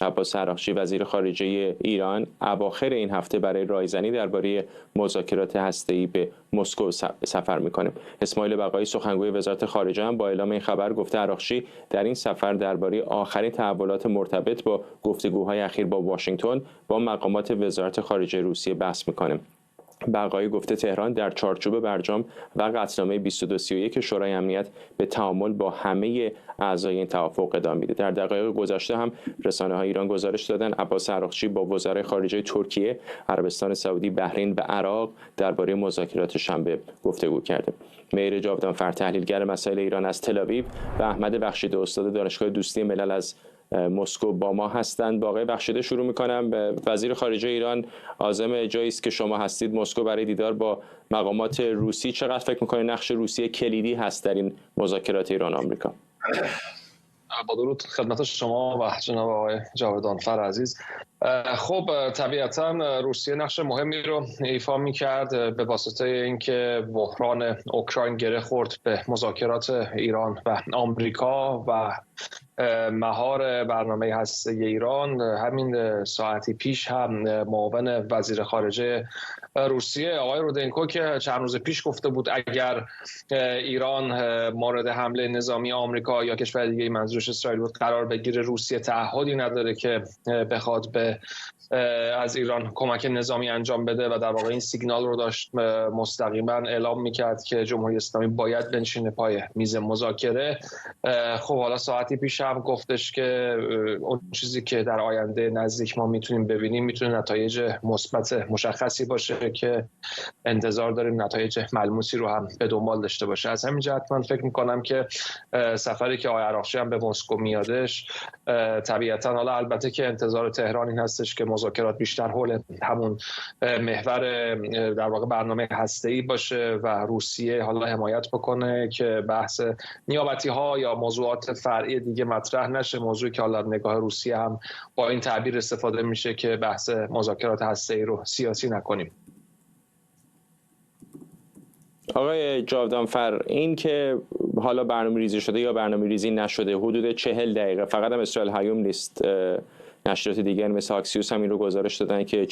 عباس عراقچی، وزیر خارجه ایران، اواخر این هفته برای رایزنی درباره مذاکرات هسته‌ای به مسکو سفر می‌کنه. اسماعیل بقایی، سخنگوی وزارت خارجه، هم با اعلام این خبر گفته عراقچی در این سفر درباره آخرین تحولات مرتبط با گفتگوهای اخیر با واشنگتن با مقامات وزارت خارجه روسیه بحث می‌کنه. بقایی گفته تهران در چارچوب برجام و قطعنامه 2231 شورای امنیت به تعامل با همه اعضای این توافق ادامه میده. در دقایق گذشته هم رسانه‌های ایران گزارش دادن عباس عراقچی با وزرای خارجه ترکیه، عربستان سعودی، بحرین و عراق درباره مذاکرات شنبه گفتگو کرده. مهر جاودانفر، تحلیلگر مسائل ایران از تل‌آویو، و احمد بخشیده، استاد دانشگاه دوستی ملل از مسکو با ما هستند. با آقای بخشیده شروع می‌کنم. وزیر خارجه ایران، عازم جایی است که شما هستید، مسکو، برای دیدار با مقامات روسی. چقدر فکر می‌کنید نقش روسیه کلیدی هست در این مذاکرات ایران آمریکا؟ با درود خدمت شما و جناب آقای جاودانفر عزیز. خب طبیعتا روسیه نقش مهمی رو ایفا می‌کرد به واسطه اینکه بحران اوکراین گره خورد به مذاکرات ایران و آمریکا و مهار برنامه هسته ایران. همین ساعتی پیش هم معاون وزیر خارجه روسیه آقای رودنکو که چند روز پیش گفته بود اگر ایران مورد حمله نظامی آمریکا یا کشور دیگه منظورش اسرائیل بود قرار بگیره، روسیه تعهدی نداره که بخواد از ایران کمک نظامی انجام بده و در واقع این سیگنال رو داشت مستقیما اعلام میکرد که جمهوری اسلامی باید بنشینه پای میز مذاکره. خب حالا ساعت ساعتی پیش هم گفتش که اون چیزی که در آینده نزدیک ما میتونیم ببینیم میتونه نتایج مثبت مشخصی باشه که انتظار داریم نتایج ملموسی رو هم به دنبال داشته باشه. از همین جهت من فکر میکنم که سفری که آقای عراقچی هم به مسکو میادش طبیعتا، حالا البته که انتظار تهران این هستش که مذاکرات بیشتر حول همون محور در واقع برنامه هسته‌ای باشه و روسیه حالا حمایت بکنه که بحث نیابتی ها یا موضوعات فرعی دیگه مطرح نشه. موضوعی که حالا نگاه روسیه هم با این تعبیر استفاده میشه که بحث مذاکرات هسته‌ای رو سیاسی نکنیم. آقای جاودانفر، این که حالا برنامه ریزی شده یا برنامه ریزی نشده حدود 40 دقیقه، فقط هم اسرائیل هیوم نیست، نشریات دیگر مثل آکسیوس هم این رو گزارش دادن که 40-45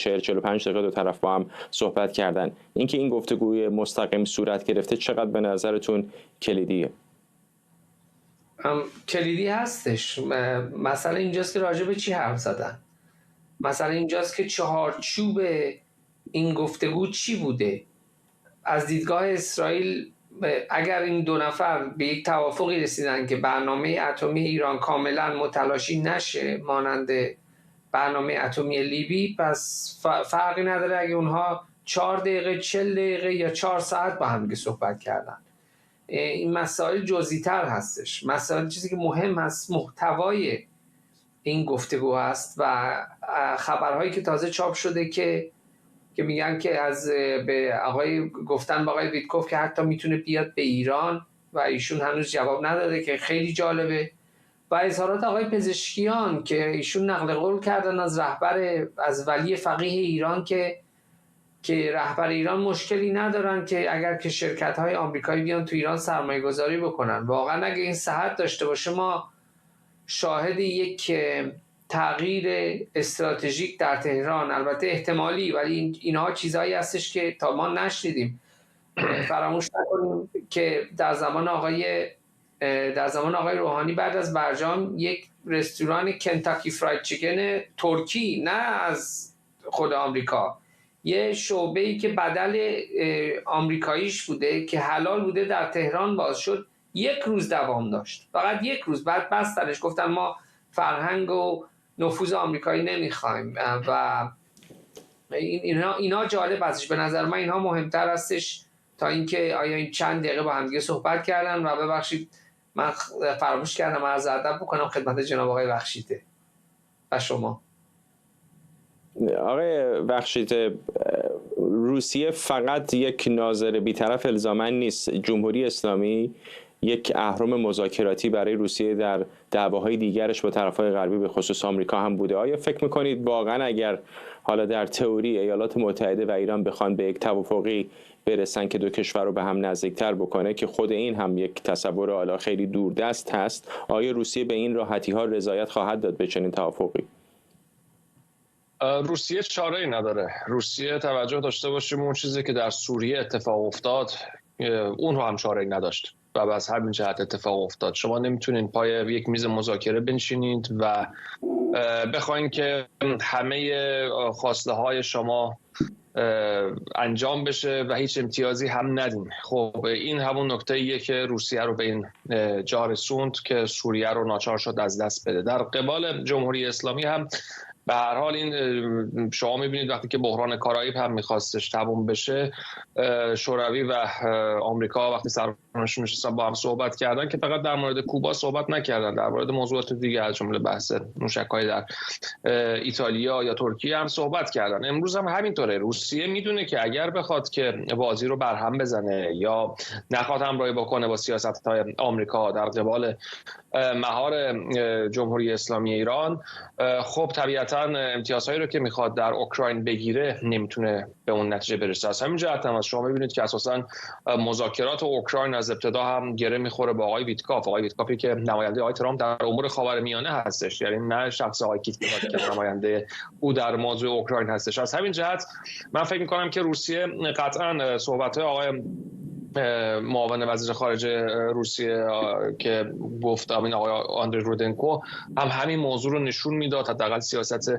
دقیقه دو طرف با هم صحبت کردن. اینکه این گفتگوی مستقیم صورت گرفته چقدر به نظرتون کلیدیه؟ کلیدی هستش. مسئله اینجاست که راجع به چی حرف زدن. مسئله اینجاست که چهارچوب این گفتگو چی بوده. از دیدگاه اسرائیل اگر این دو نفر به یک توافقی رسیدن که برنامه اتمی ایران کاملا متلاشی نشه مانند برنامه اتمی لیبی، پس فرقی نداره اگه اونها 4 دقیقه 40 دقیقه یا 4 ساعت با هم صحبت کردن. این مسائل جزئی‌تر هستش. مسائل چیزی که مهم هست محتوای این گفتگو هست و خبرهایی که تازه چاپ شده که میگن که به آقای ویتکوف که حتی میتونه بیاد به ایران و ایشون هنوز جواب نداده که خیلی جالبه، و اظهارات آقای پزشکیان که ایشون نقل قول کردن از ولی فقیه ایران که رهبر ایران مشکلی ندارن که اگر که شرکت‌های آمریکایی بیان تو ایران سرمایه گذاری بکنن. واقعا اگه این صحت داشته باشه ما شاهد یک تغییر استراتژیک در تهران، البته احتمالی، ولی اینها چیزهایی هستش که تا ما نشنیدیم. فراموش نکنیم که در زمان آقای روحانی بعد از برجام یک رستوران کنتاکی فراید چیکن ترکی، نه از خود آمریکا، یه شعبه‌ای که بدل آمریکاییش بوده که حلال بوده در تهران باز شد، 1 روز دوام داشت، فقط 1 روز، بعد بستنش، گفتن ما فرهنگ و نفوذ آمریکایی نمیخوایم. و اینا جالب هستش. به نظر من اینها مهمتر هستش تا اینکه آیا این چند دقیقه با هم دیگه صحبت کردن. و ببخشید من فراموش کردم عرض ادب بکنم خدمت جناب آقای بخشیده و شما. آقای بخشیده، روسیه فقط یک ناظر بی‌طرف الزاماً نیست. جمهوری اسلامی یک اهرم مذاکراتی برای روسیه در دعواهای دیگرش با طرفهای غربی به خصوص آمریکا هم بوده. آیا فکر میکنید واقعا اگر حالا در تئوری ایالات متحده و ایران بخوان به یک توافقی برسن که دو کشور رو به هم نزدیکتر بکنه، که خود این هم یک تصور حالا خیلی دوردست هست، آیا روسیه به این راحتی ها رضایت خواهد داد به چنین توافقی؟ روسیه چاره‌ای نداره. روسیه توجه داشته باشیم اون چیزی که در سوریه اتفاق افتاد اون رو هم چاره‌ای نداشت و از همین جهت اتفاق افتاد. شما نمیتونین پای یک میز مذاکره بنشینید و بخواین که همه خواسته های شما انجام بشه و هیچ امتیازی هم ندین. خب این همون نکته‌ایه که روسیه رو به این جا رسوند که سوریه رو ناچار شد از دست بده. در قبال جمهوری اسلامی هم به هر حال این شما می‌بینید وقتی که بحران کارائیب هم می‌خواستش تموم بشه، شوروی و آمریکا وقتی سرانشون نشستن با هم صحبت کردن که فقط در مورد کوبا صحبت نکردن، در مورد موضوعات دیگه از جمله بحث موشک‌های در ایتالیا یا ترکیه هم صحبت کردن. امروز هم همینطوره. روسیه میدونه که اگر بخواد که بازی رو برهم بزنه یا نخواد همراهی بکنه با سیاست‌های آمریکا در قبال مهار جمهوری اسلامی ایران، خب طبیعتاً امتیازهایی رو که میخواد در اوکراین بگیره نمیتونه به اون نتیجه برسه. از همین جهت هم شما میبینید که اساساً مذاکرات اوکراین از ابتدا هم گره میخوره با آقای ویتکاف. آقای ویتکافی که نماینده آقای ترامپ در امور خاورمیانه هستش، یعنی نه شخص آقای کیتکوف که نماینده او در موضوع اوکراین هستش. از همین جهت من فکر میکنم که روسیه قطعاً صحبت‌های آقای معاون وزیر خارجه روسیه که گفت این آقای آندری رودنکو هم همین موضوع رو نشون میداد، حداقل سیاست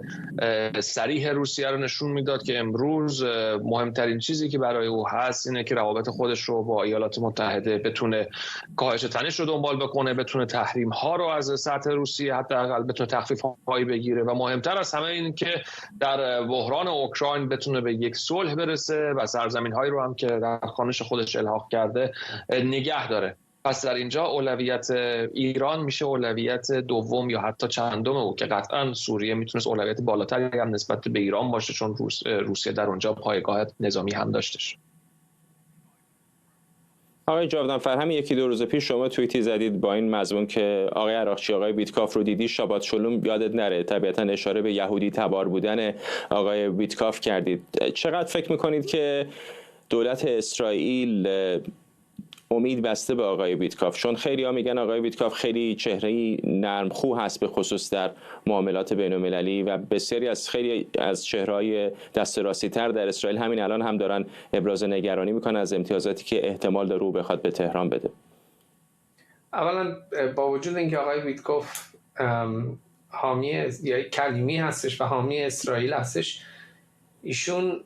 صریح روسیه رو نشون میداد که امروز مهمترین چیزی که برای او هست اینه که روابط خودش رو با ایالات متحده بتونه کاهش تنش رو دنبال بکنه، بتونه تحریم ها رو از سطح روسیه حداقل بتونه تخفیف هایی بگیره و مهمتر از همه این که در بحران اوکراین بتونه به یک صلح برسه و سرزمین هایی رو هم که در خانش خودش الحاق کرده نگه داره. پس در اینجا اولویت ایران میشه اولویت دوم یا حتی چندم او که قطعا سوریه میتونست اولویت بالاتری هم نسبت به ایران باشه چون روسیه در اونجا پایگاه نظامی هم داشتش. آقای جاودانفر، همین یکی دو روز پیش شما توییتی زدید با این مضمون که آقای عراقچی آقای بیتکاف رو دیدی شابات شلوم یادت نره، طبیعتا اشاره به یهودی تبار بودن آقای بیتکاف کردید. چقدر فکر میکنید که دولت اسرائیل امید بسته به آقای بیتکاف؟ چون خیلی ها میگن آقای بیتکاف خیلی چهره‌ای نرمخو هست به خصوص در معاملات بین‌المللی و بسیاری از خیلی از چهره‌های دست راستی تر در اسرائیل همین الان هم دارن ابراز نگرانی میکنن از امتیازاتی که احتمال داره او بخواد به تهران بده. اولا با وجود اینکه آقای بیتکاف حامی یا کلیمی هستش و حامی اسرائیل هستش، ایشون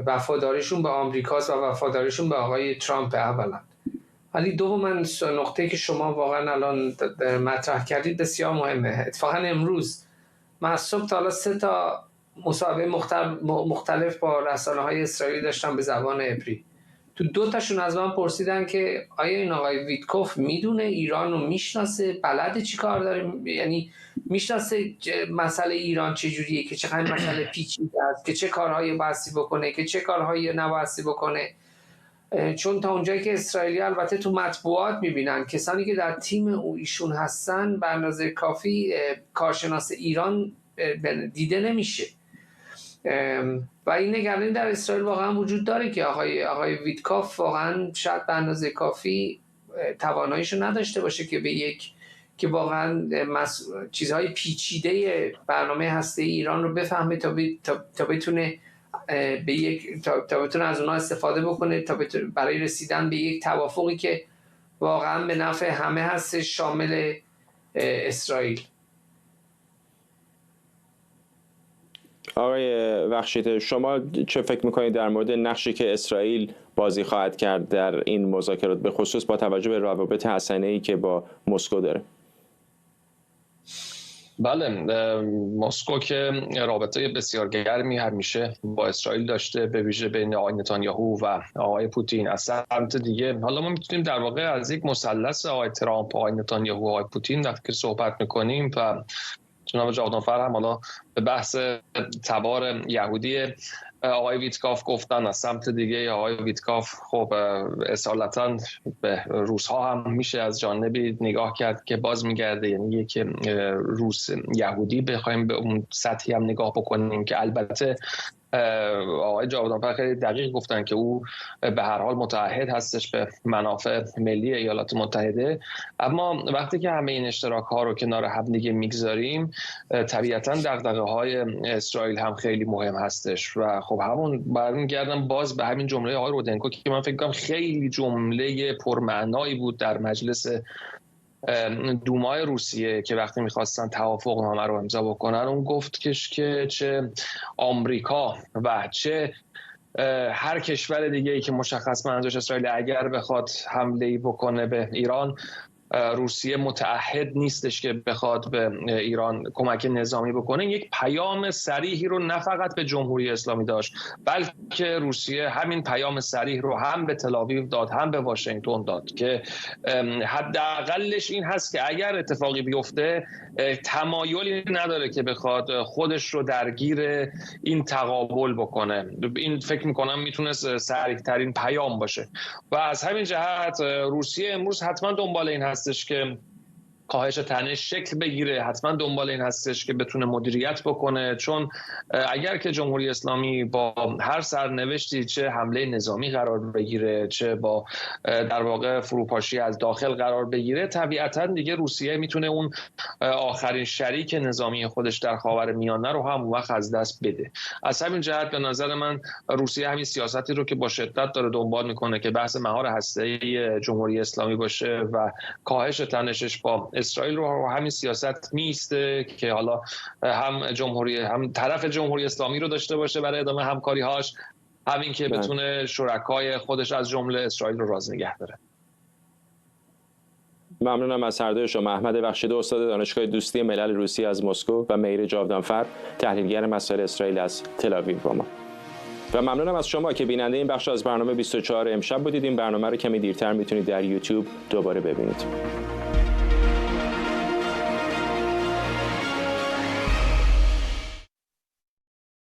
وفاداریشون به آمریکاست و وفاداریشون به آقای ترامپ اولا. ولی دوما نقطه که شما واقعا الان مطرح کردید بسیار مهمه. اتفاقا امروز من از صبح تا حالا 3 تا مصاحبه مختلف با رسانه‌های اسرائیلی داشتم به زبان عبری. تو 2 تاشون از من پرسیدن که آیا این آقای ویتکوف میدونه ایران رو میشناسه، بلده چی کار داره، یعنی میشناسه مسئله ایران چجوریه، که چقدر مسئله پیچیده است، که چه کارهایی بایستی بکنه، که چه کارهایی نبایستی بکنه. چون تا اونجایی که اسرائیلی البته تو مطبوعات میبینن کسانی که در تیم ایشون هستن به اندازه کافی کارشناس ایران دیده نمیشه و این نگرانی در اسرائیل واقعا وجود داره که آقای ویتکاف واقعا شاید به اندازه کافی تواناییشو نداشته باشه که واقعا چیزهای پیچیده برنامه هسته‌ای ایران رو بفهمه تا بتونه تا بتونه از اونها استفاده بکنه، تا برای رسیدن به یک توافقی که واقعا به نفع همه هست، شامل اسرائیل. آقای بخشید، شما چه فکر میکنید در مورد نقشی که اسرائیل بازی خواهد کرد در این مذاکرات، به خصوص با توجه به روابط حسنه‌ای که با مسکو داره؟ بله، مسکو که رابطه بسیار گرمی همیشه با اسرائیل داشته، به ویژه بین آقای نتانیاهو و آقای پوتین. از سمت دیگه حالا ما میتونیم در واقع از یک مثلث آقای ترامپ، آقای نتانیاهو و آقای پوتین وقتی که صحبت میکنیم و جناب جاودانفر هم حالا به بحث تبار یهودی آقای ویتکاف گفتن، از سمت دیگه آقای ویتکاف خب اصالتا به روس‌ها هم میشه از جانبی نگاه کرد که باز میگرده، یعنی یک روس یهودی بخوایم به اون سطحی هم نگاه بکنیم که البته آقای جاودانفر خیلی دقیق گفتن که او به هر حال متعهد هستش به منافع ملی ایالات متحده، اما وقتی که همه این اشتراک ها رو کنار هم دیگه میگذاریم طبیعتا دغدغه های اسرائیل هم خیلی مهم هستش و خب همون برمیگردم باز به همین جمله آقای رودنکو که من فکر کنم خیلی جمله پرمعنایی بود در مجلس دومای روسیه که وقتی میخواستن توافقنامه رو امضا بکنن، اون گفت که چه آمریکا و چه هر کشور دیگه ای که مشخص منظورش اسرائیل اگر بخواد حمله‌ای بکنه به ایران، روسیه متعهد نیستش که بخواد به ایران کمک نظامی بکنه. یک پیام صریحی رو نه فقط به جمهوری اسلامی داشت، بلکه روسیه همین پیام صریح رو هم به تل‌آویو داد هم به واشنگتن داد که حداقلش این هست که اگر اتفاقی بیفته تمایلی نداره که بخواد خودش رو درگیر این تقابل بکنه. این فکر میکنم میتونست صریح ترین پیام باشه و از همین جهت روسیه امروز حتما دنبال این هستش که کاهش تنش شکل بگیره حتما دنبال این هستش که بتونه مدیریت بکنه، چون اگر که جمهوری اسلامی با هر سرنوشتی چه حمله نظامی قرار بگیره چه با در واقع فروپاشی از داخل قرار بگیره، طبیعتا دیگه روسیه میتونه اون آخرین شریک نظامی خودش در خاورمیانه رو هم وقت از دست بده. از همین جهت به نظر من روسیه همین سیاستی رو که با شدت داره دنبال میکنه که بحث مهار هسته‌ای جمهوری اسلامی باشه و کاهش تنشش با اسرائیل رو همین سیاست میسته که حالا هم طرف جمهوری اسلامی رو داشته باشه برای ادامه همکاری‌هاش، همین که بتونه شرکای خودش از جمله اسرائیل رو راضی نگه داره. ممنونم از هر دوی شما. احمد بخشیده استاد دانشگاه دوستی ملل روسیه از مسکو و مهیر جاودانفر تحلیلگر مسائل اسرائیل از تل‌آویو با ما. و ممنونم از شما که بیننده این بخش از برنامه 24 امشب بودید. این برنامه رو کمی دیرتر میتونید در یوتیوب دوباره ببینید.